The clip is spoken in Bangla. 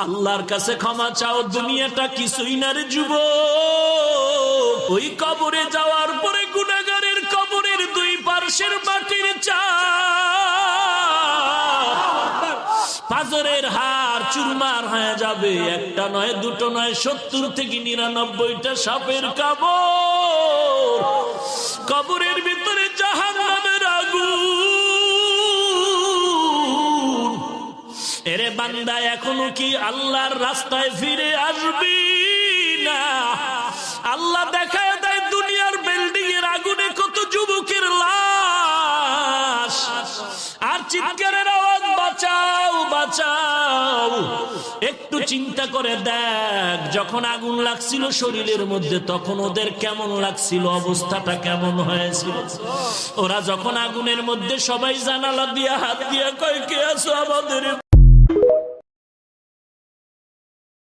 আল্লাহর কাছে ক্ষমা চাও, দুনিয়াটা কিছুই না রে যুবক। ওই কবরে যাওয়ার পরে গুনাহগারের কবরের দুই পার্শ্বের মাটির চাপ পাথরের হাড় চুরমার হয়ে যাবে। একটা নয়, দুটো নয়, 70 থেকে 99টা সাপের কামড়। কবরের ভিতরে জাহান্নামের আগুন। এরে বান্দা, এখনো কি আল্লাহর রাস্তায় ফিরে আসবি না? আল্লাহ দেখায় দেয় দুনিয়ার বিল্ডিং এর আগুনে কত যুবকের লাশ, আর চিৎকারের আওয়াজ, বাঁচাও বাঁচাও। একটু চিন্তা করে দেখ, যখন আগুন লাগছিল শরীরের মধ্যে তখন ওদের কেমন লাগছিল, অবস্থাটা কেমন হয়েছিল। ওরা যখন আগুনের মধ্যে, সবাই জানালা দিয়া হাত দিয়া কয়, কে আছো আমাদের